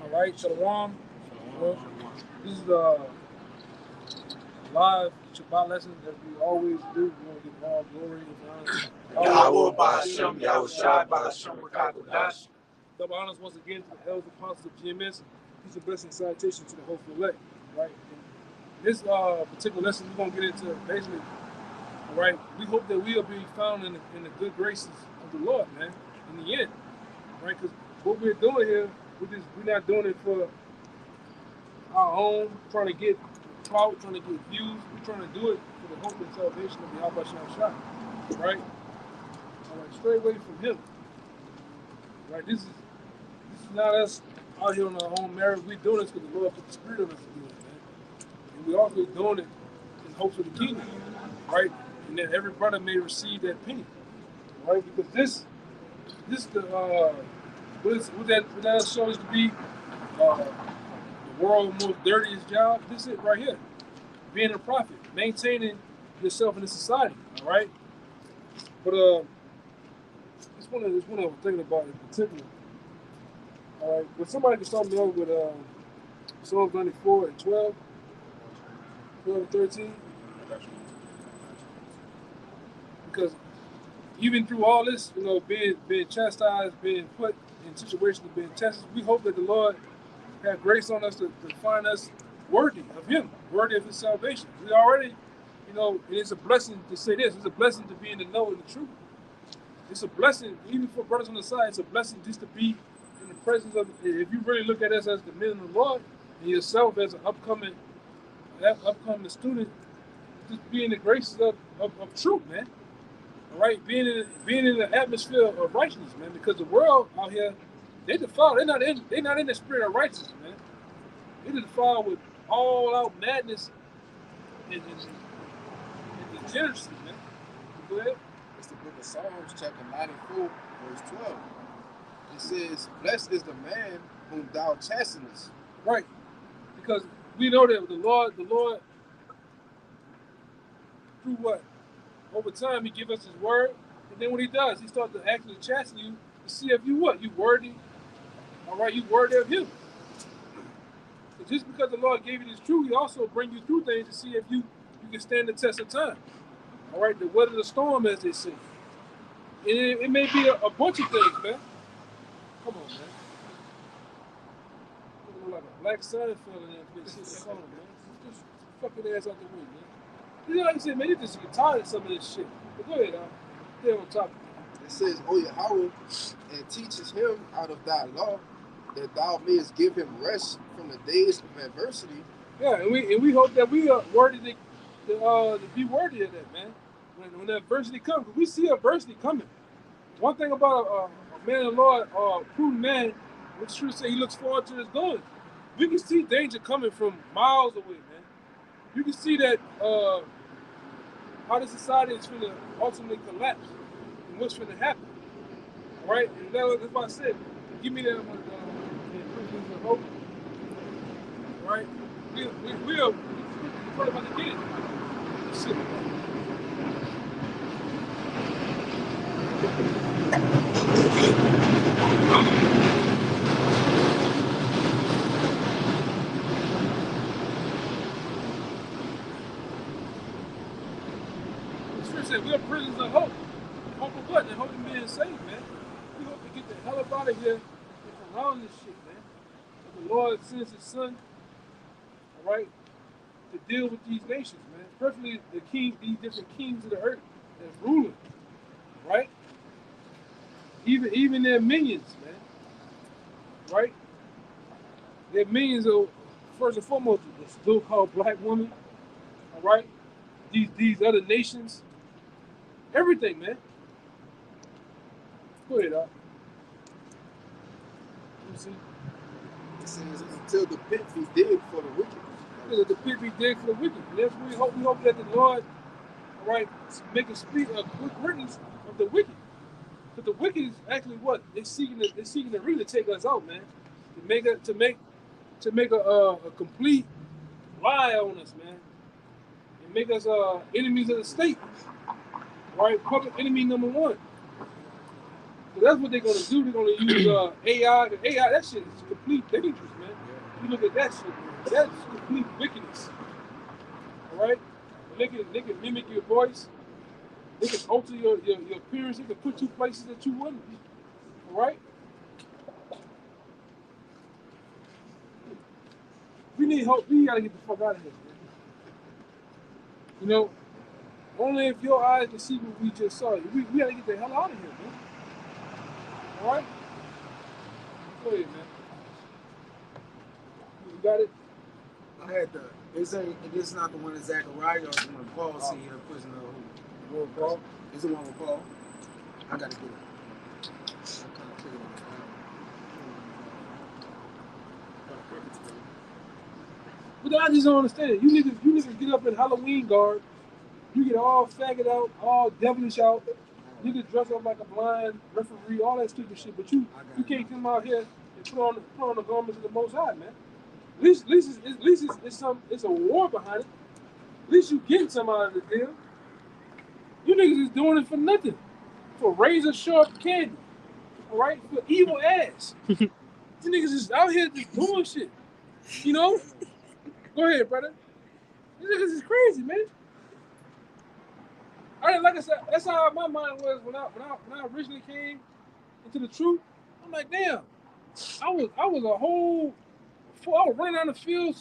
All right, Shalom. This is the live Shabbat lesson that we always do. We want to give all glory and honor. Yahweh Ba'ashem, Yahushai Ba'ashem, Rakakodash. Double honors once again to the elders apostles of GMS. Peace and blessing and salutation to the hopeful elect. Right. In this particular lesson, we're gonna get into basically. All right. We hope that we'll be found in the good graces of the Lord, man. In the end, right? Because what we're doing here, we're not doing it for our own, trying to get clout, trying to get views. We're trying to do it for the hope and salvation of the Yahweh Shah. Right? All right, straight away from him. Right? This is not us out here on our own merit. We're doing this because the Lord put the Spirit on us to do it, man. And we're also doing it in hopes of the kingdom. Right? And that every brother may receive that penny. Right? Because this the what that shows to be the world's most dirtiest job. This is it right here. Being a prophet, maintaining yourself in the society. All right. But this one I was thinking about in particular. All right. But somebody can start me off with Psalms 94 and 12 and 13. Because even through all this, being chastised, being put in situations of being tested, we hope that the Lord have grace on us to find us worthy of Him, worthy of His salvation. We already, and it's a blessing to say this. It's a blessing to be in the know of the truth. It's a blessing, even for brothers on the side, it's a blessing just to be in the presence of, if you really look at us as the men of the Lord, and yourself as an upcoming student, just be in the graces of truth, man. All right, being in the atmosphere of righteousness, man, because the world out here, they defiled. They're not in the spirit of righteousness, man. They defiled with all out madness and degeneracy, man. Go ahead. It's the book of Psalms, chapter 94, verse 12. It says, "Blessed is the man whom thou chastenest." Right, because we know that the Lord, through what? Over time, He give us His word, and then what He does, He starts to actually chasten you to see if you worthy. All right, you worthy of Him. So just because the Lord gave you this truth, He also bring you through things to see if you can stand the test of time. All right, to weather the storm, as they say. And it may be a bunch of things, man. Come on, man. Looking like a black Seinfeld in that bitch, man. Just fucking ass out the way, man. Like I said, man, you just get tired of some of this shit. But go ahead, stay on topic. It says, "O Yahweh, and teaches him out of thy law, that thou mayest give him rest from the days of adversity." Yeah, and we hope that we are worthy to be worthy of that, man. When adversity comes, because we see adversity coming. One thing about a man of the Lord, a prudent man, which true say he looks forward to his going. We can see danger coming from miles away, man. You can see that how the society is going to ultimately collapse and what's going to happen. All right? And that's why I said, give me that one, principles of hope. All right? We're about to get it. Shit. We are prisoners of hope. Hope of what? And hope of being saved, man. We hope to get the hell up out of here and from around this shit, man. But the Lord sends His Son, all right, to deal with these nations, man. Especially these different kings of the earth that's ruling, right? Even their minions, man. Right? Their minions are, first and foremost, the still called black women, all right? These other nations. Everything, man. Go ahead, Doc. It says, "Until the pit be digged for the wicked." Until the pit be digged for the wicked. And that's what we hope that the Lord, all right, make a speak of good riddance of the wicked. But the wicked is actually what? They're seeking to really take us out, man. To make a complete lie on us, man. And make us enemies of the state. Right? Public enemy number one. So that's what they're gonna do. They're gonna use AI. The AI, that shit is complete dangerous, man. You look at that shit, man. That's complete wickedness. All right? They can mimic your voice. They can alter your appearance. They can put you places that you wouldn't. All right? We need hope. We gotta get the fuck out of here, man. You know, only if your eyes can see what we just saw. We gotta get the hell out of here, man. All right? Go ahead, man. You got it? I had the. This not the one that Zachariah or the one Paul see here prison or who? Lord Paul. Is the one with Paul? I gotta get it. I can't figure it out. But I just don't understand it. You niggas get up in Halloween garb. You get all faggot out, all devilish out. Niggas dress up like a blind referee, all that stupid shit. But you can't come out here and put on the garments of the Most High, man. At least it's a war behind it. At least you getting some out of the deal. You niggas is doing it for nothing. For razor sharp candy. All right? For evil ass. These niggas is out here just doing shit. You know? Go ahead, brother. These niggas is crazy, man. Like I said, that's how my mind was when I originally came into the truth. I'm like, damn, I was running down the field,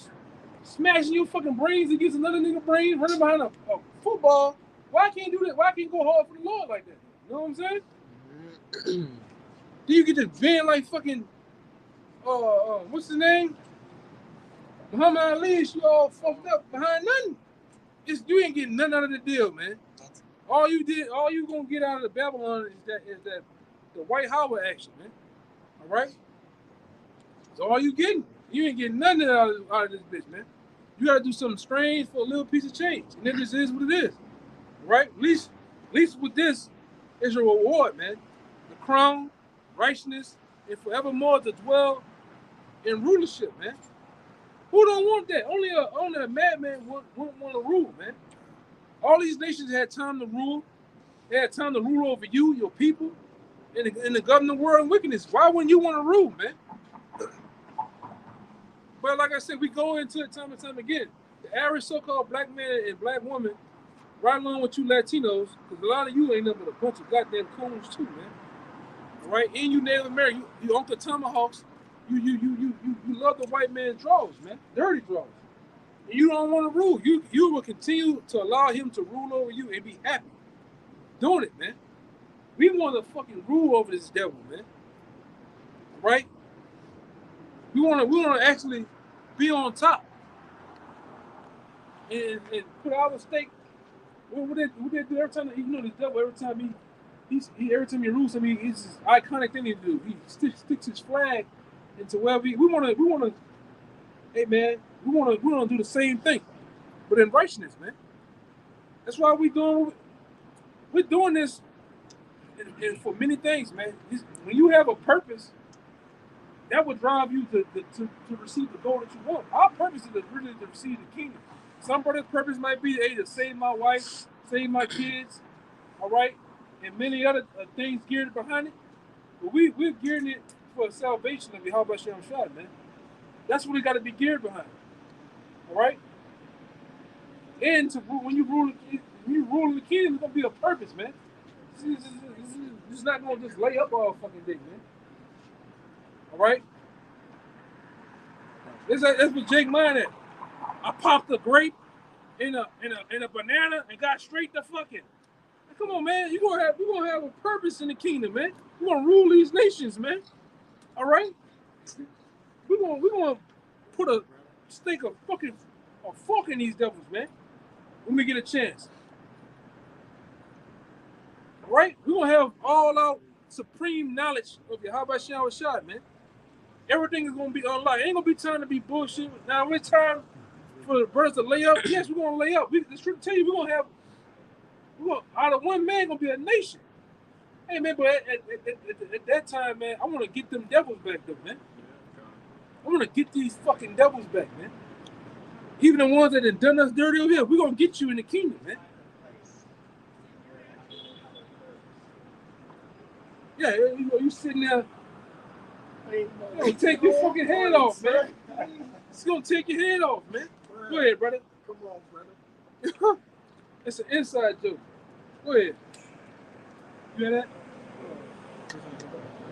smashing your fucking brains against another nigga brain, running behind a football. Why I can't do that? Why I can't go hard for the Lord like that? You know what I'm saying? Then you get to bend like fucking what's his name? Muhammad Ali, you all fucked up behind nothing. You ain't getting nothing out of the deal, man. All you gonna get out of the Babylon is that the White Howard action, man. All right? That's all you getting. You ain't getting nothing out of this bitch, man. You gotta do something strange for a little piece of change. And then this is what it is. All right? At least with this is your reward, man. The crown, righteousness, and forevermore to dwell in rulership, man. Who don't want that? Only a madman wouldn't want to rule, man. All these nations had time to rule. They had time to rule over you, your people, and the govern the world in wickedness. Why wouldn't you want to rule, man? But like I said, we go into it time and time again. The average so-called black man and black woman, right along with you Latinos, because a lot of you ain't nothing but a bunch of goddamn coons too, man. All right, and you Native American, you Uncle Tomahawks, you love the white man's draws, man, dirty draws. And you don't want to rule. You will continue to allow him to rule over you and be happy doing it, man. We want to fucking rule over this devil, man. Right? We want to actually be on top and put our stake. What they do every time? You know, the devil every time he rules something, it's this iconic thing to do. He sticks his flag into wherever we want to. Hey man, we want to do the same thing, but in righteousness, man. That's why we're doing this, and for many things, man. When you have a purpose, that will drive you to receive the goal that you want. Our purpose is really to receive the kingdom. Some brother's purpose might be to save my wife, save my kids, all right, and many other things geared behind it. But we're gearing it for salvation of Yahweh Shem Shad, man. That's what we got to be geared behind. All right? And when you rule in the kingdom, it's going to be a purpose, man. It's not going to just lay up all fucking day, man. All right? That's what Jake mine at. I popped a grape in a banana and got straight to fucking. Come on, man. We're gonna have a purpose in the kingdom, man. We're gonna rule these nations, man. All right? We're gonna put a fork in these devils, man. When we get a chance. All right? We're gonna have all out supreme knowledge of Yahweh Shem Shad, man. Everything is gonna be unlocked. Ain't gonna be time to be bullshit. Now it's time for the birds to lay up. Yes, we're gonna lay up. The scripture tell you out of one man gonna be a nation. Hey man, but at that time, man, I want to get them devils back, though, man. I want to get these fucking devils back, man. Even the ones that have done us dirty over here, we're gonna get you in the kingdom, man. Yeah, you sitting there. Yo, take your fucking head off, man. It's gonna take your head off, man. Go ahead, brother. Come on, brother. It's an inside joke. Go ahead. You hear that?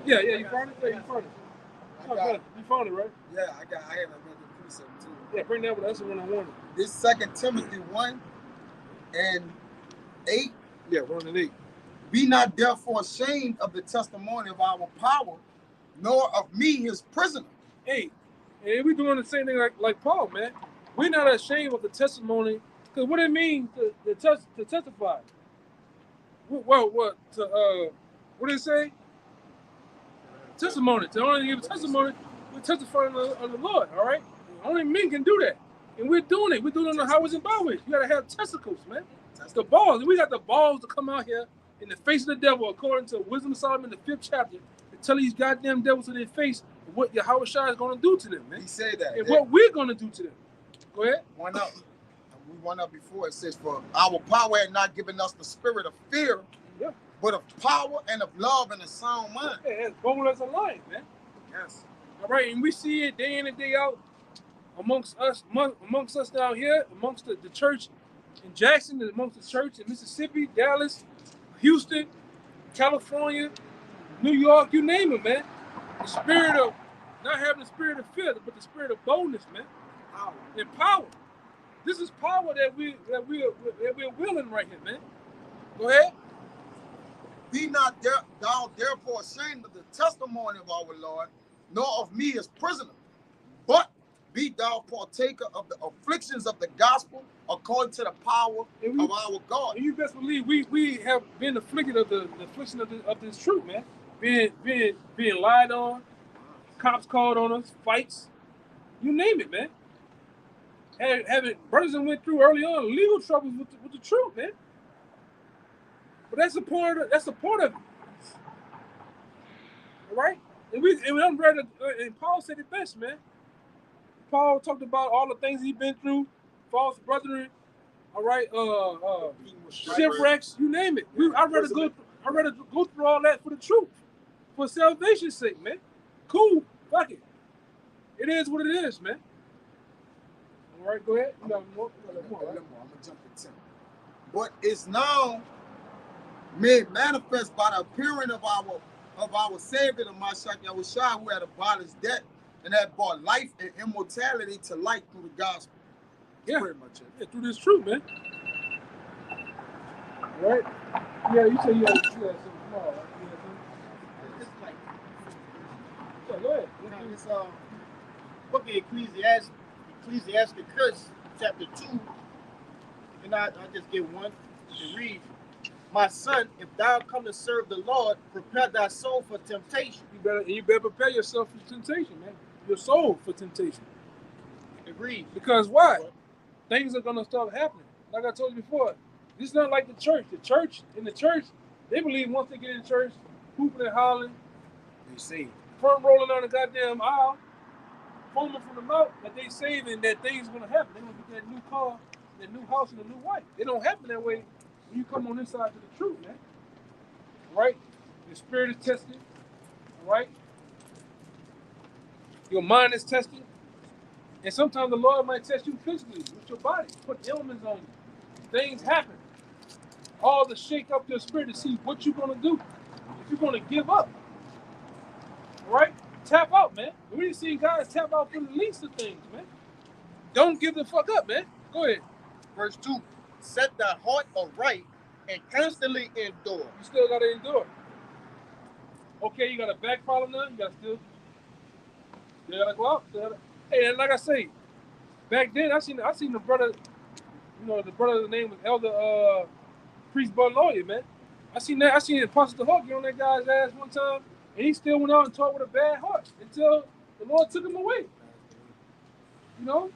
Yeah, you found it? Yeah, you found it. You found it, right? Yeah, I had another precept too. Yeah, bring that one. That's the one I wanted. This 2 Timothy 1:8. Yeah, 1 and 8. Be not therefore ashamed of the testimony of our power, nor of me, his prisoner. Hey, and we doing the same thing like Paul, man. We're not ashamed of the testimony, because what it means to testify. What did it say? Testimony. To only give a testimony, we're testifying of the Lord, all right? Only men can do that. And we're doing it. We're doing it on the highways and byways. You gotta have testicles, man. The balls. We got the balls to come out here in the face of the devil, according to Wisdom of Solomon, the 5th chapter, to tell these goddamn devils in their face what Yahweh Shai is gonna do to them, man. He said that. And what we're gonna do to them. Go ahead. One up. We went up before. It says, for our power had not given us the spirit of fear, Yeah. but of power and of love and a sound mind. Yeah, it's bold as a lion, man. Yes. All right, and we see it day in and day out amongst us down here, amongst the church in Jackson, and amongst the church in Mississippi, Dallas, Houston, California, New York, you name it, man. The spirit of not having the spirit of fear, but the spirit of boldness, man. Power. And power. This is power that we're willing right here, man. Go ahead. Be not thou therefore ashamed of the testimony of our Lord, nor of me as prisoner, but be thou partaker of the afflictions of the gospel according to the power of our God. And you best believe we have been afflicted of the affliction of this truth, man. Being lied on, cops called on us, fights, you name it, man. Having brothers that went through early on legal troubles with the truth, man. But that's a part of it. All right? And Paul said it best, man. Paul talked about all the things he's been through, false brethren, all right, shipwrecks, you name it. I'd rather go through all that for the truth, for salvation's sake, man. Cool, fuck it. It is what it is, man. All right, go ahead. You got more, right? I'm gonna jump to 10. But it's now made manifest by the appearing of our Savior, the Mashiach Yahushua, who had abolished death and had brought life and immortality to light through the gospel. Yeah, pretty much it. Yeah, through this truth, man. All right? Yeah, you said you had something small, right? You had something? It's like, Yeah, go ahead. this book of Ecclesiasticus, chapter 2, and I just get one to read. My son, if thou come to serve the Lord, prepare thy soul for temptation. You better prepare yourself for temptation, man. Your soul for temptation. Agreed. Because why? Things are gonna start happening. Like I told you before, this is not like the church. In the church, they believe once they get in church, hooping and hollering, They say front rolling down the goddamn aisle, foaming from the mouth, that they saving that things gonna happen. They're gonna get that new car, that new house, and a new wife. It don't happen that way when you come on this side to the truth, man. Right? Your spirit is tested. All right? Your mind is tested. And sometimes the Lord might test you physically with your body, put elements on you. Things happen. All to shake up your spirit to see what you're going to do. If you're going to give up. All right? Tap out, man. We didn't see guys tap out for the least of things, man. Don't give the fuck up, man. Go ahead. Verse 2, set thy heart aright and constantly endure. You still got to endure. Okay, you got a back problem now. You got to still got to go out. Hey, and like I say, back then I seen the brother, the brother's name was Elder Priest Bud Lawyer, man. I seen Apostle Hawk get on that guy's ass one time, and he still went out and talked with a bad heart until the Lord took him away. You know?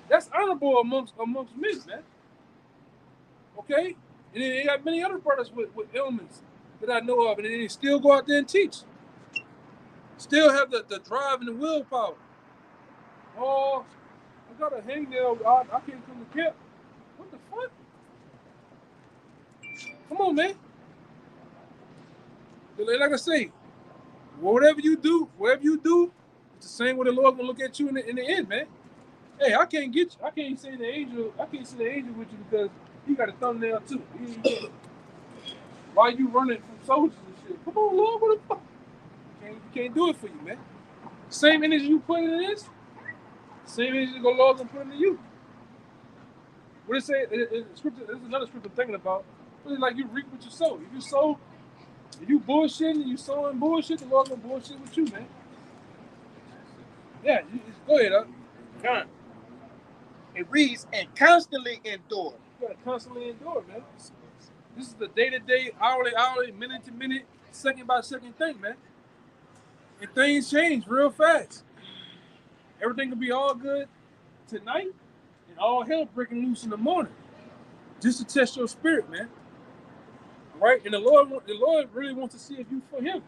That's honorable amongst men, man. Okay? And then you got many other brothers with ailments that I know of, and they still go out there and teach. Still have the drive and the willpower. Oh, I got a hangnail. I can't come to camp. What the fuck? Come on, man. Like I say, whatever you do, it's the same way the Lord gonna look at you in the end, man. Hey, I can't send the angel with you because you got a thumbnail too. Why you running from soldiers and shit? Come on, Lord, what the fuck? You can't do it for you, man. Same energy you put into this, same energy the Lord gonna put into you. What it say? Scripture. There's another scripture I'm thinking about. It's like you reap what you sow. If you bullshitting, you sowing bullshit, the Lord gonna bullshit with you, man. Yeah, go ahead, Come. It reads, and constantly endure. You gotta constantly endure, man. This is the day-to-day, hourly, minute-to-minute, second-by-second thing, man. And things change real fast. Everything can be all good tonight, and all hell breaking loose in the morning, just to test your spirit, man. All right, and the Lord really wants to see if you for Him.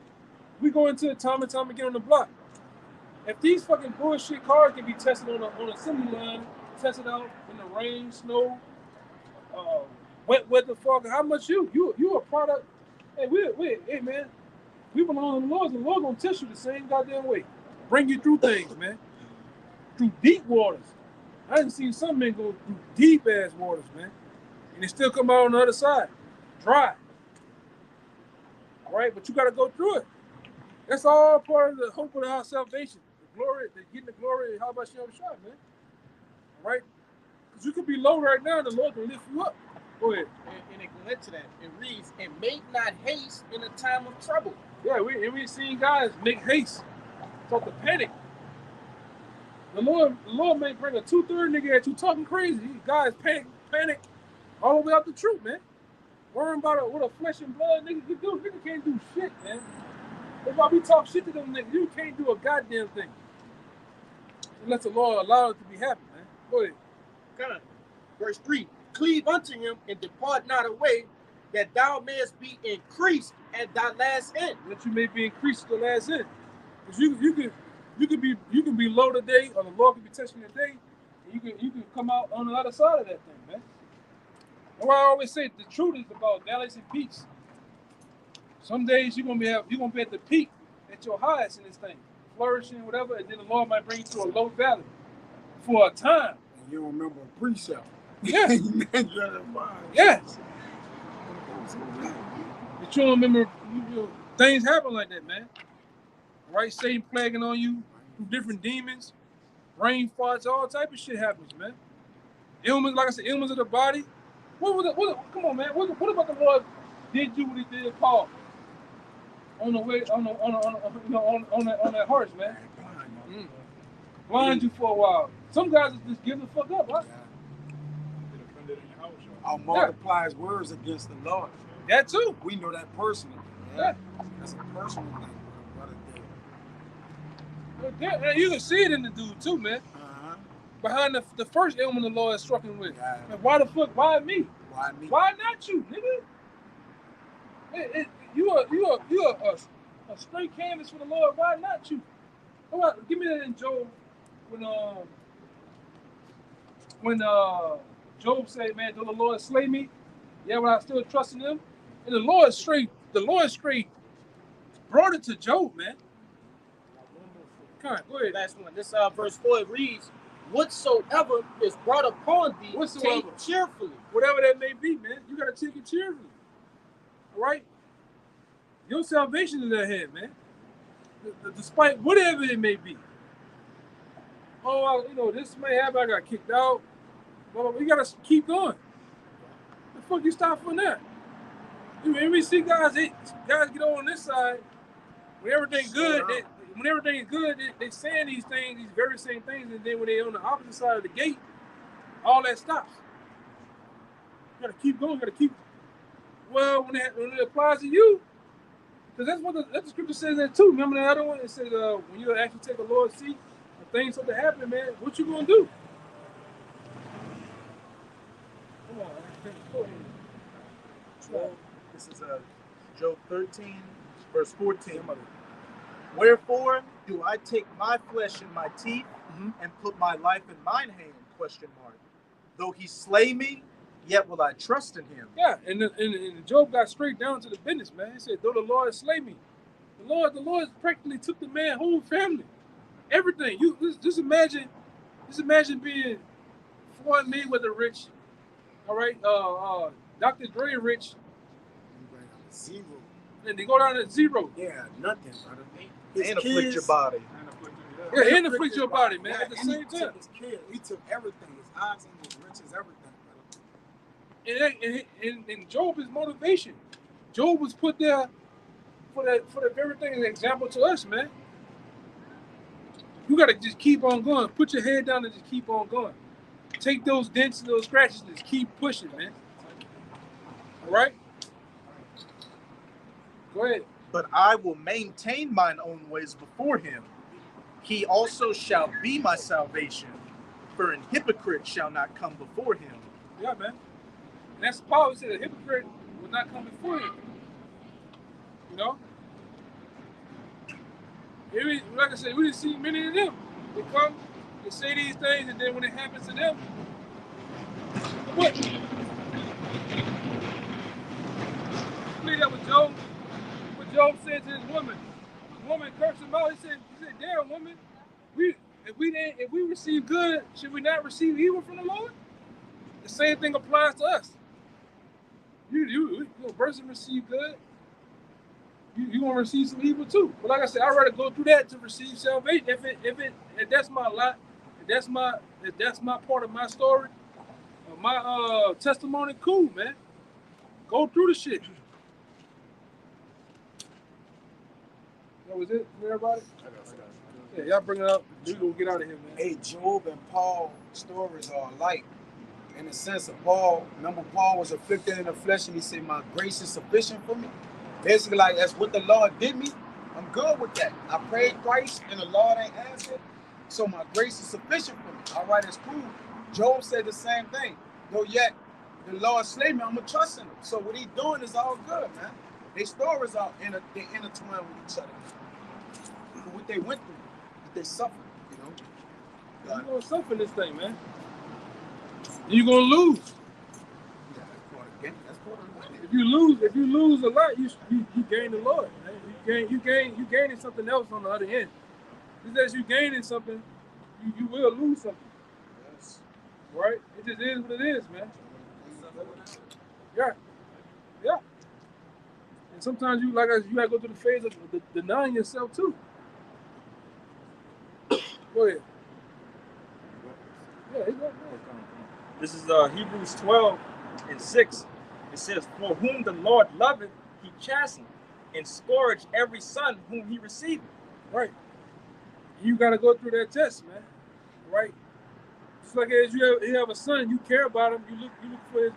We go into it time and time again on the block. If these fucking bullshit cars can be tested on a assembly line, tested out in the rain, snow, wet weather, fog, how much you a product? Hey, hey man, we belong to the Lord, and the Lord gonna test you the same goddamn way. Bring you through things, man. Through deep waters. I done seen some men go through deep ass waters, man. And they still come out on the other side. Dry. All right, but you gotta go through it. That's all part of the hope of our salvation. The glory, getting the glory, how about Shabbat, man? All right? Because you could be low right now and the Lord can lift you up. Go ahead. And it goes into that. It reads, and make not haste in a time of trouble. Yeah, we seen guys make haste. Talk to panic. The Lord may bring a 2/3 nigga at you talking crazy. These guys panic all the way out the truth, man. Worrying about what a flesh and blood nigga can do. Nigga can't do shit, man. That's why we talk shit to them niggas. You can't do a goddamn thing. Unless the Lord allow it to be happen, man. Go ahead. Come on. Verse 3. Cleave unto him and depart not away, that thou mayest be increased at thy last end. That you may be increased to the last end. Because you can be low today, or the Lord can be testing today, and you can come out on the other side of that thing, man. That's why I always say the truth is about balance and peace. Some days you're gonna be at the peak, at your highest in this thing, flourishing, whatever, and then the Lord might bring you to a low valley for a time. And you don't remember a precept. Yeah. Yes. But you don't remember, things happen like that, man. Right? Satan plaguing on you through different demons, brain farts, all type of shit happens, man. Ailments, like I said, ailments of the body. Come on, man. What about the Lord did you what He did Paul on the way on that horse, man? Blind you for a while. Some guys just give the fuck up, huh? I'll multiply His words against the Lord. That too. We know that personally. Yeah. That's a personal thing. You can see it in the dude too, man. Behind the first ailment the Lord struck him with. Yeah. Why the fuck? Why me? Why me? Why not you, nigga? You are a straight canvas for the Lord. Why not you? Give me that in Job when Job said, "Man, though the Lord slay me, yeah, but I still trust in Him." And the Lord straight brought it to Job, man. Come on, go ahead. Last one. This verse 4 it reads, "Whatsoever is brought upon thee, take cheerfully." Whatever that may be, man, you gotta take it cheerfully. All right? Your salvation is ahead, man. Despite whatever it may be. Oh, this may happen. I got kicked out. Well, we gotta keep going. The fuck you stop for that? We see guys get on this side when everything's good. When everything is good, they saying these very same things, and then when they're on the opposite side of the gate, all that stops. You gotta keep going. You gotta keep. Well, when it applies to you, because that's what the scripture says that too. Remember the other one? It says when you actually take the Lord's seat, and things start to happen, man. What you gonna do? Come on, go ahead. This is Job 13, verse 14. Wherefore do I take my flesh in my teeth and put my life in mine hand? ? Though he slay me, yet will I trust in him. Yeah, and Job got straight down to the business, man. He said, though the Lord slay me, the Lord practically took the man's whole family, everything. You just imagine being Floyd Mayweather rich, all right, Dr. Dre rich, Zero. and they go down to zero. Yeah, nothing, brother. And afflict your body. Yeah, and afflict your body, man, Yeah, at the and same he time. took his kids. He took everything. His oxen, his riches, everything, brother. And Job is motivation. Job was put there for the very thing, an example to us, man. You gotta just keep on going. Put your head down and just keep on going. Take those dents and those scratches and just keep pushing, man. All right? Go ahead. But I will maintain mine own ways before him. He also shall be my salvation, for an hypocrite shall not come before him. Yeah, man. And that's Paul said, a hypocrite will not come before him. You know? Like I said, we didn't see many of them. They come, they say these things, and then when it happens to them, what? Believe that with Job. What Job said to his woman. The woman cursed him out. He said, damn woman, if we receive good, should we not receive evil from the Lord? The same thing applies to us. You a person receive good, you gonna receive some evil too. But like I said, I'd rather go through that to receive salvation. If that's my lot, if that's my part of my story, my testimony, cool, man. Go through the shit. That was it for everybody? Yeah, y'all bring it up. We gonna get out of here, man. Hey, Job and Paul stories are alike. In the sense of Paul, remember Paul was afflicted in the flesh and he said, my grace is sufficient for me. Basically, like, that's what the Lord did me. I'm good with that. I prayed twice and the Lord ain't answered. So my grace is sufficient for me. All right, it's cool. Job said the same thing. Though yet the Lord slay me, I'm going to trust in him. So what he's doing is all good, man. Their stories are they intertwined with each other. For what they went through, what they suffered, you know. You're going to suffer this thing, man. You're going to lose. If you lose a lot, you gain the Lord. Man. You gaining something else on the other end. Just as you gaining something, you will lose something. Yes. Right? It just is what it is, man. Yeah. And sometimes you gotta go through the phase of denying yourself too. Go ahead. Yeah, This is Hebrews 12:6. It says, for whom the Lord loveth, he chasteneth, and scourge every son whom he receiveth. Right. You got to go through that test, man. Right. Just like as you have a son, you care about him. You look for his,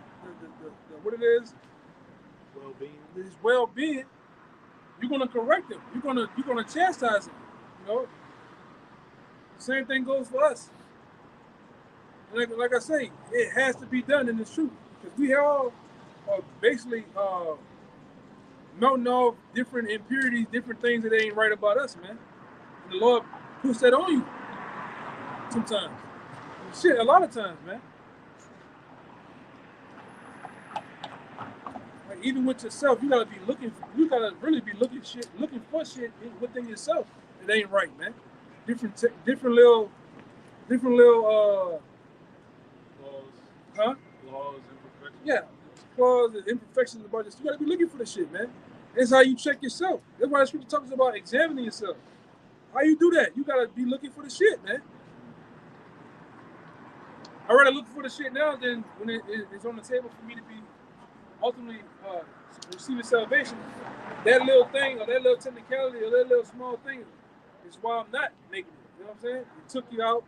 the what it is. Well-being. His well-being. You're gonna correct him. You're gonna chastise him. You know. The same thing goes for us. Like I say, it has to be done in the truth because we all are basically melting off different impurities, different things that ain't right about us, man. And the Lord puts that on you sometimes. Shit, a lot of times, man. Like even with yourself, you gotta really be looking for shit within yourself that ain't right, man. Different little Flaws, imperfections. Yeah, flaws and imperfections about this. You gotta be looking for the shit, man. That's how you check yourself. That's why the scripture talks about examining yourself. How you do that? You gotta be looking for the shit, man. I'd rather look for the shit now than when it's on the table for me to be ultimately receiving salvation. That little thing or that little technicality or that little small thing is why I'm not making it. You know what I'm saying? It took you out.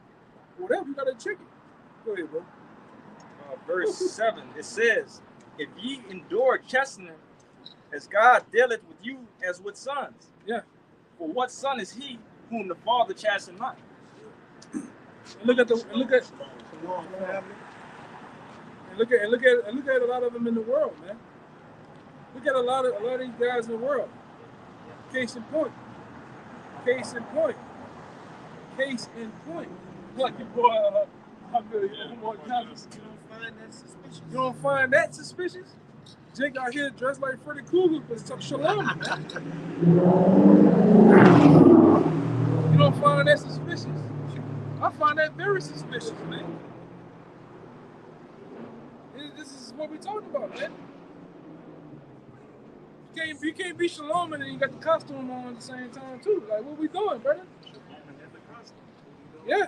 Whatever, you gotta check it. Go ahead, bro. Verse 7, it says, if ye endure chastening, as God dealeth with you as with sons. Yeah. For what son is he whom the Father chasteneth not? And look at a lot of them in the world, man. Look at a lot of these guys in the world. Case in point. Like your boy I feel you. More comments. You don't find that suspicious? You don't find that suspicious? Jake out here dressed like Freddy Krueger, but it's shalom, man. You don't find that suspicious? I find that very suspicious, man. This is what we talking about, man. You can't be shalom and then you got the costume on at the same time too. Like, what we doing, brother? Yeah.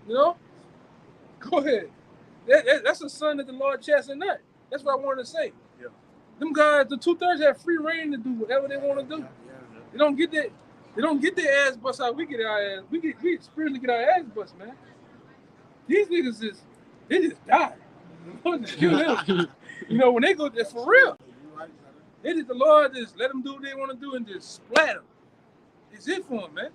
You know? Go ahead. That's a son that the Lord chastened not. That's what I wanted to say. Yeah. Them guys, the 2/3 have free reign to do whatever they want to do. They don't get that. They don't get their ass bust out. We get our ass. We spiritually get our ass bust, man. These niggas they just die. You know, when they go there for real. They just, the Lord just let them do what they want to do and just splat them. It's it for them, man.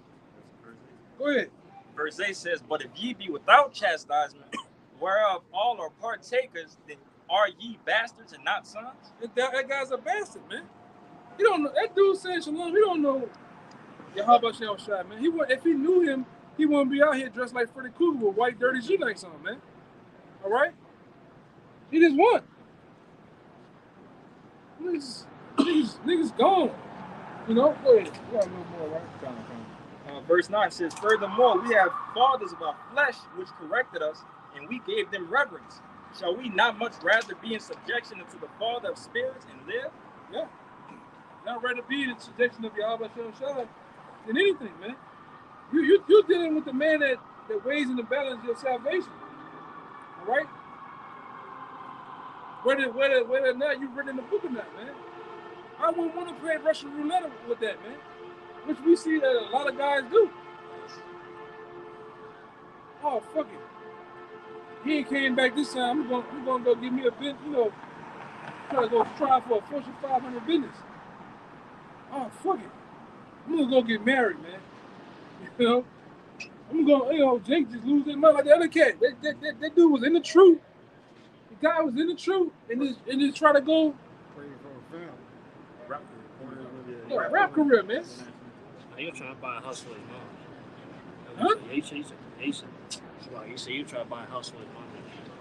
Go ahead. Verse 8 says, but if ye be without chastisement, whereof all are partakers, then are ye bastards and not sons? That guy's a bastard, man. He don't know. That dude saying shalom, he don't know Yahweh Shal Shai, man. If he knew him, he wouldn't be out here dressed like Freddy Krueger with white dirty G-Nikes on, man. All right? He just won. Niggas gone. You know? Go ahead. You got a little more, right? Verse 9 says, furthermore, we have fathers of our flesh which corrected us, and we gave them reverence. Shall we not much rather be in subjection unto the Father of spirits and live? Yeah. Not rather be in subjection of Yahweh Shal Shai than anything, man. You're dealing with the man that weighs in the balance your salvation. All right? Whether or not you've written the book or not, man. I wouldn't want to play Russian roulette with that, man. Which we see that a lot of guys do. Oh, fuck it. He ain't came back this time. I'm gonna go give me a bit, you know, try to go try for a Fortune 500 business. Oh, fuck it. I'm gonna go get married, man. You know? I'm gonna, you know, Jake just lose his mind like the other cat. That dude was in the truth. The guy was in the truth and just try to go. Rap career, man. You trying to buy a house for his mom. Huh? You said you trying to buy a house for his mom.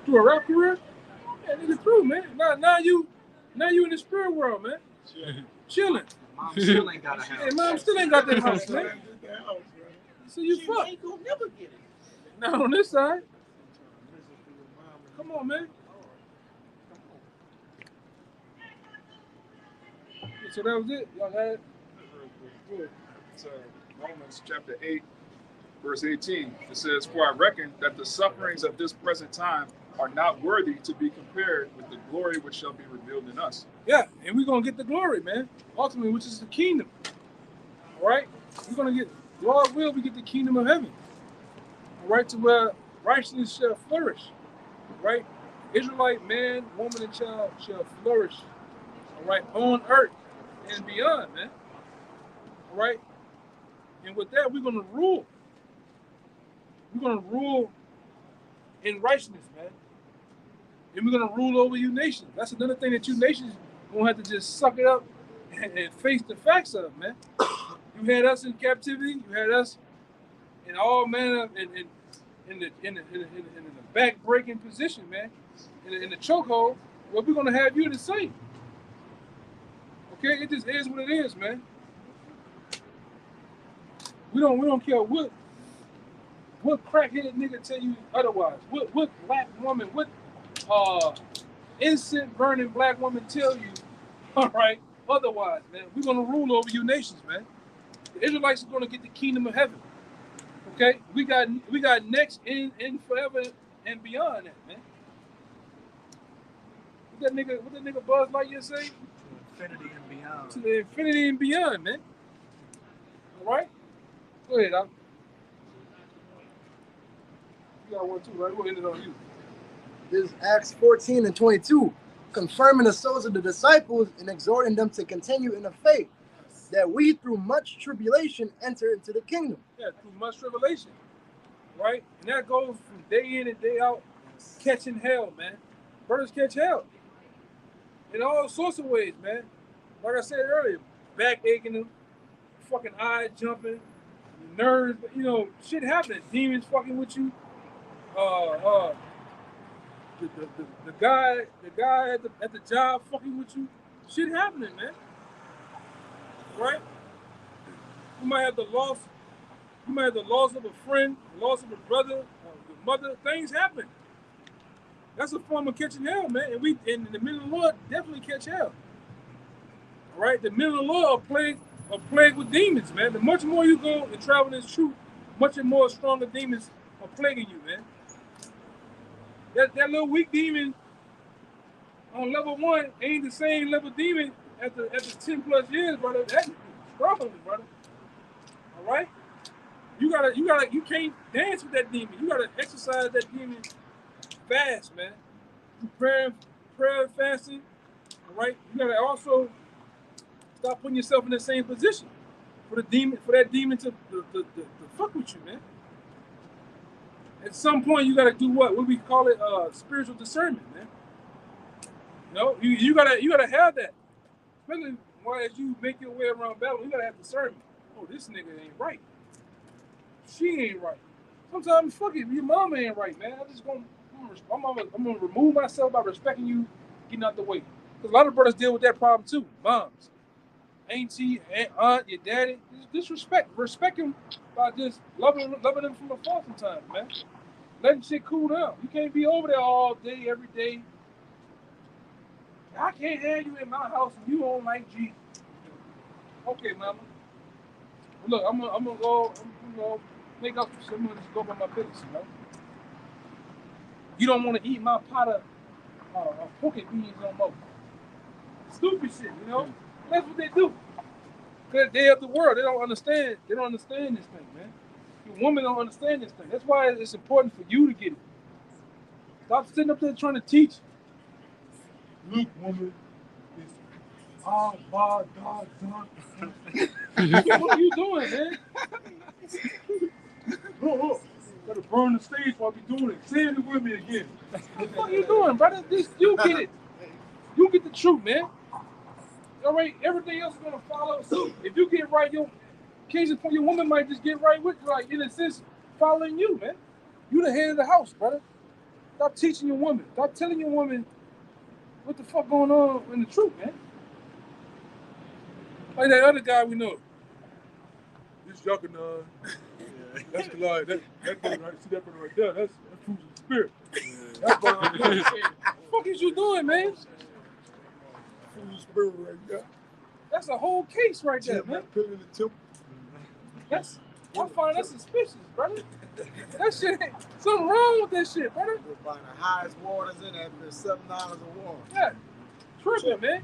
To a rap career? Yeah, nigga through, man. Now you in the spirit world, man. Chilling. Mom still ain't got a house. Hey, mom still ain't got that house, man. So you fuck. ain't gonna never get it. Not on this side. Come on, man. So that was it. Y'all had it? Good. It's Romans chapter 8, verse 18. It says, for I reckon that the sufferings of this present time are not worthy to be compared with the glory which shall be revealed in us. Yeah, and we're going to get the glory, man. Ultimately, which is the kingdom. All right? We're going to get, Lord will, we get the kingdom of heaven. All right? To where righteousness shall flourish. Right? Israelite man, woman, and child shall flourish. All right? On earth and beyond, man. All right? And with that, we're going to rule. We're going to rule in righteousness, man. And we're going to rule over you nations. That's another thing that you nations going to have to just suck it up and face the facts of, man. You had us in captivity. You had us in all manner in the back-breaking position, man. In the chokehold. Well, we're going to have you the same. Okay? It just is what it is, man. We don't care what crackhead nigga tell you otherwise. What black woman, what incense burning black woman tell you, all right, otherwise, man. We're gonna rule over you nations, man. The Israelites are gonna get the kingdom of heaven. Okay? We got next in forever and beyond that, man. What that nigga Buzz Lightyear say? Infinity and beyond. To the infinity and beyond, man. All right? Go ahead, Al. You got one too, right? We'll end it on you. This is Acts 14 and 22, confirming the souls of the disciples and exhorting them to continue in the faith, that we through much tribulation enter into the kingdom. Yeah, through much tribulation, right? And that goes from day in and day out, catching hell, man. Brothers catch hell in all sorts of ways, man. Like I said earlier, back aching them, fucking eyes jumping, nerves, you know, shit happening. Demons fucking with you, The guy at the job fucking with you, shit happening, man. Right? You might have the loss. You might have the loss of a friend, the loss of a brother, your mother. Things happen. That's a form of catching hell, man. And the men of the Lord definitely catch hell. All right? The men of the Lord are plagued with demons, man. The much more you go and travel in this truth, much more stronger demons are plaguing you, man. That little weak demon on level 1 ain't the same level demon after 10 plus years, brother. That's struggling, brother. All right? You can't dance with that demon. You gotta exercise that demon fast, man. Prayer and fasting. All right? You gotta also stop putting yourself in the same position for that demon to fuck with you, man. At some point you gotta do what we call it spiritual discernment, man. You know, you gotta have that. Especially as you make your way around battle, you gotta have discernment. Oh, this nigga ain't right. She ain't right. Sometimes fuck it, your mama ain't right, man. I'm gonna remove myself by respecting you, getting out the way. Because a lot of brothers deal with that problem too. Moms, auntie, aunt, your daddy. Disrespect. Respect them by just loving them from afar sometimes, man. Letting shit cool down. You can't be over there all day, every day. I can't have you in my house and you don't like Jesus. Okay, mama. Look, I'm gonna go make up for some just go by my business, you know. You don't want to eat my pot of pork and beans no more. Stupid shit, you know. That's what they do. Because they of the world, they don't understand. They don't understand this thing, man. You women don't understand this thing. That's why it's important for you to get it. Stop sitting up there trying to teach. Look, woman, it's God. What are you doing, man? Oh, gotta burn the stage while we doing it. Say it with me again. What are you doing, brother? You get it. You get the truth, man. All right, everything else is gonna follow suit. If you get right, your woman might just get right with you, like in a sense, following you, man. You the head of the house, brother. Stop teaching your woman. Stop telling your woman what the fuck going on in the truth, man. Like that other guy we know. This Yuckanon. That's the lie. That thing right. See that brother right there? That's fruits of the spirit. That's what the fuck is you doing, man? Fruit of the spirit right there. That's a whole case right there, man. I find that suspicious, brother. That shit ain't something wrong with that shit, brother. We're buying the highest waters in there for $7 a water. Yeah. Tripping, man.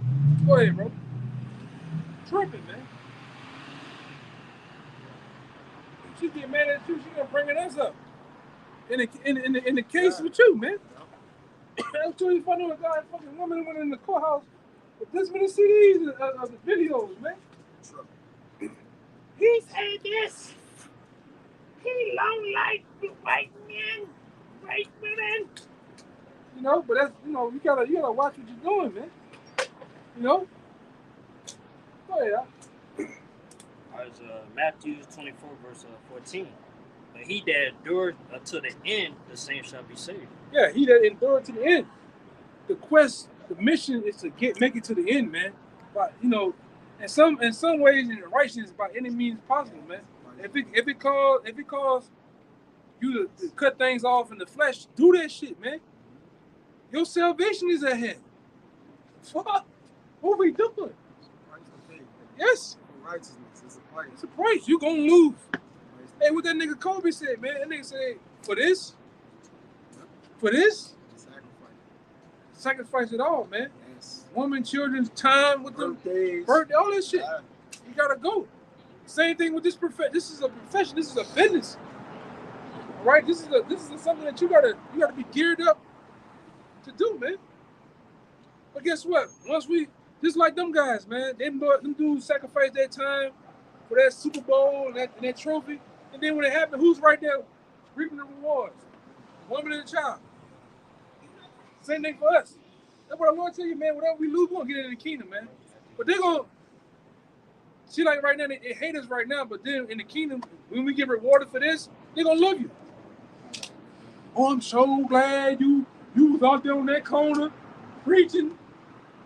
Go ahead, bro. Tripping, man. She get mad at you, she gonna bring us up. In the case with you, man. That's too funny with a guy, fucking woman went in the courthouse with this many CDs of the videos, man. He said this. He don't like the white men, white women. You know, but that's you gotta watch what you're doing, man. You know? Go ahead. It's Matthew 24, verse 14. But he that endureth unto the end, the same shall be saved. Yeah, he that endured to the end. The mission is to make it to the end, man. But in some ways, in righteousness by any means possible, man. If it calls you to cut things off in the flesh, do that shit, man. Your salvation is at hand. Fuck, what we doing? Yes. Righteousness is a price. It's a price. You gonna lose. Hey, what that nigga Kobe said, man. That nigga said, for this, sacrifice it all, man. Yes. Woman, children's time with them, birthday, all that shit. You gotta go. Same thing with this profession. This is a profession. This is a business. All right. This is something that you gotta be geared up to do, man. But guess what? Once we just like them guys, man, them dudes sacrifice their time for that Super Bowl and that trophy, and then when it happened, who's right there reaping the rewards? The woman and the child. Same thing for us. That's what I want to tell you, man. Whatever we lose, we're gonna get into the kingdom, man. But they're gonna see, like right now, they hate us right now, but then in the kingdom, when we get rewarded for this, they're gonna love you. oh, I'm so glad you was out there on that corner preaching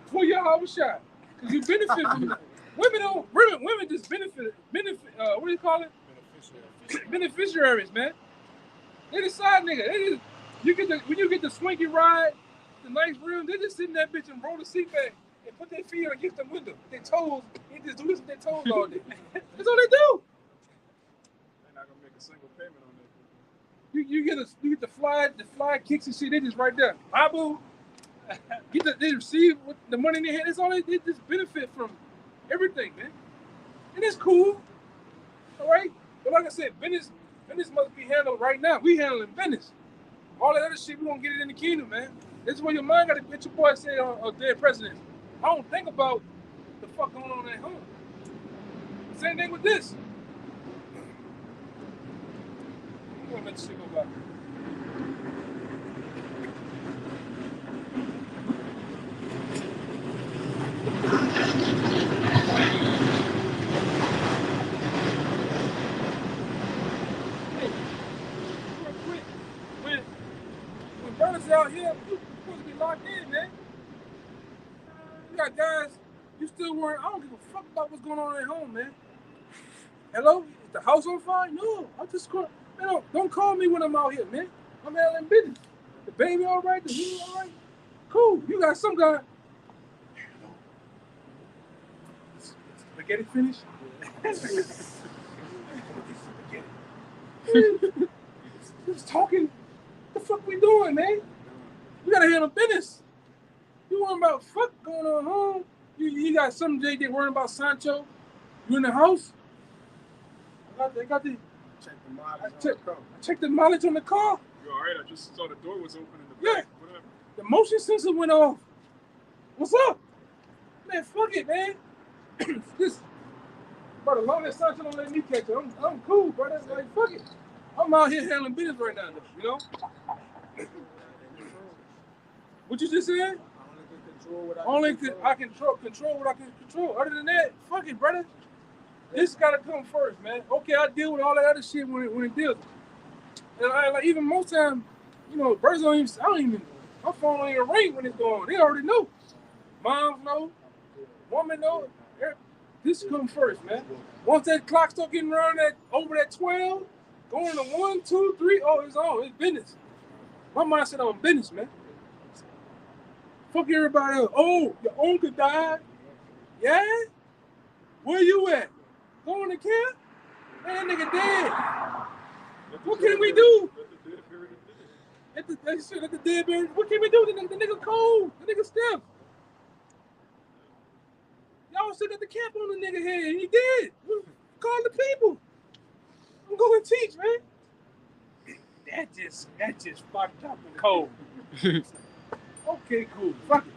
for your house shot. Because you benefit from that. Women just benefit, what do you call it? Beneficiaries, man. They the side nigga. When you get the swanky ride, the nice room, they just sit in that bitch and roll the seat back and put their feet against the window. Their toes, they just do this with their toes all day. That's all they do. They're not gonna make a single payment on that. You get the fly kicks and shit. They just right there. Babu, they receive the money in their hand. That's all they just benefit from everything, man. And it's cool, all right. But like I said, business must be handled right now. We handling business. All that other shit, we gonna get it in the kingdom, man. This is where your mind gotta get your boy say on dead presidents. I don't think about the fuck going on at home. Same thing with this. I'm gonna let this shit go by. When brothers out here, you supposed to be locked in, man. You got guys, you still worrying. I don't give a fuck about what's going on at home, man. Hello? Is the house on fire? No, I just call. Man, don't call me when I'm out here, man. I'm handling business. The baby all right? The meal all right? Cool. You got some guy. Spaghetti finished? Just talking. What the fuck we doing, man? We gotta handle business. You worrying about fuck going on home? You got some JD worrying about Sancho? You in the house? I got the Check the mileage. I checked the mileage on the car. You all right? I just saw the door was open in the back. Whatever. The motion sensor went off. What's up? Man, fuck it, man. This, brother, long as Sancho don't let me catch it, I'm cool, brother. Like, fuck it. I'm out here handling business right now, you know? What you just said? I can control what I can control. Other than that, fuck it, brother. This gotta come first, man. Okay, I deal with all that other shit when it deals. And like even most time, you know, birds don't even. My phone don't even ring when it's going on. They already know. Moms know. Woman know. This come first, man. Once that clock start getting around over that 12, going to 1, 2, 3, oh, it's on. It's business. My mindset on business, man. Fuck everybody else. Oh, your uncle died? Yeah? Where you at? Going to camp? Man, that nigga dead. What can we do? Let the dead bury. What can we do? The nigga cold. The nigga stiff. Y'all still got the cap on the nigga head. He dead. Call the people. I'm going to teach, man. That just fucked up and cold. Okay, cool. Fuck it.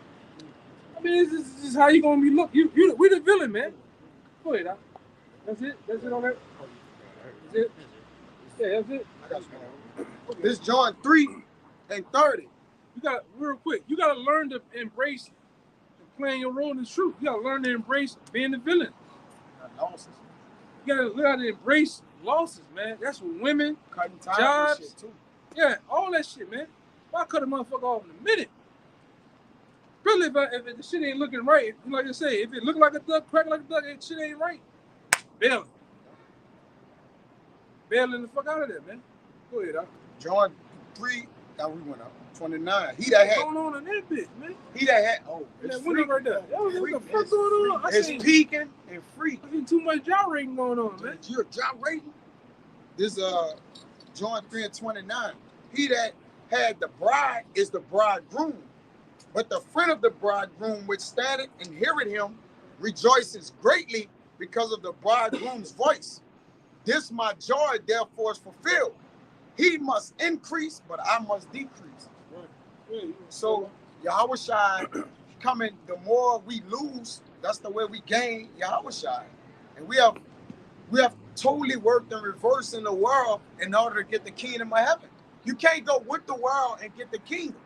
I mean, this is how you gonna be look. We the villain, man. Go ahead, That's it? That's it on that? That's it? Yeah, that's it. I got this John 3:30. You got real quick. You gotta learn to embrace playing your role in the truth. You gotta learn to embrace being the villain. Losses. You gotta learn to embrace losses, man. That's what women, Cutting time jobs, and shit too. yeah, all that shit, man. I cut a motherfucker off in a minute. Really, if the shit ain't looking right, like I say, if it look like a duck, crack like a duck, and shit ain't right, bailing the fuck out of that, man. Go ahead, John 3, now we went up 29. He that had. What's going on in that bitch, man? He that had. Oh, it's That window right there. What the fuck going on? It's peaking and freaking. I seen too much gyrating going on, man. You're gyrating. This John 3:29. He that had the bride is the bridegroom. But the friend of the bridegroom which standeth and heareth him rejoices greatly because of the bridegroom's voice. This my joy therefore is fulfilled. He must increase, but I must decrease. Right. So Yahushua coming, the more we lose, that's the way we gain Yahushua. And we have totally worked in reverse in the world in order to get the kingdom of heaven. You can't go with the world and get the kingdom.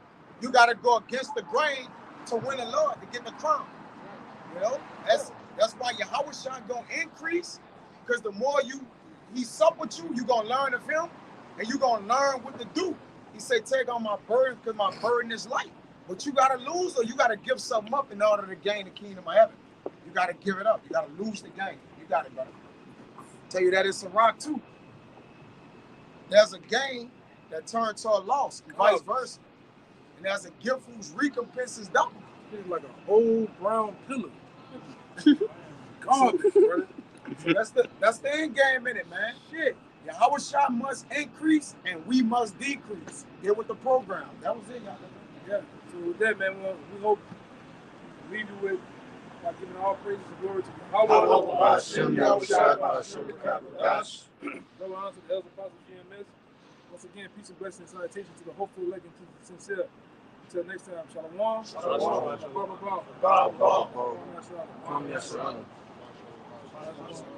You got to go against the grain to win the Lord, to get the crown. You know, that's why Yahushua gonna increase, because the more he sup with you, you're gonna learn of him, and you're gonna learn what to do. He said, take on my burden because my burden is light. But you got to lose or you got to give something up in order to gain the kingdom of heaven. You got to give it up. You got to lose the game. You got it, brother. Tell you that it's a rock too. There's a gain that turns to a loss, and vice versa. And there's a gift whose recompense is double. It's like an old brown pillar. Garbage, brother. So that's the end game in it, man. Shit. Yahweh Shah must increase and we must decrease. Get with the program. That was it, y'all. Yeah. So with that, man, we hope to leave you with by giving all praises and glory to Yahweh. Hashem Yahushua. Double honor to the elders, apostles, GMS. Once again, peace and blessings and salutation to the hopeful, elect, and to the sincere. Until next time, shalom. Shalom. Shalom.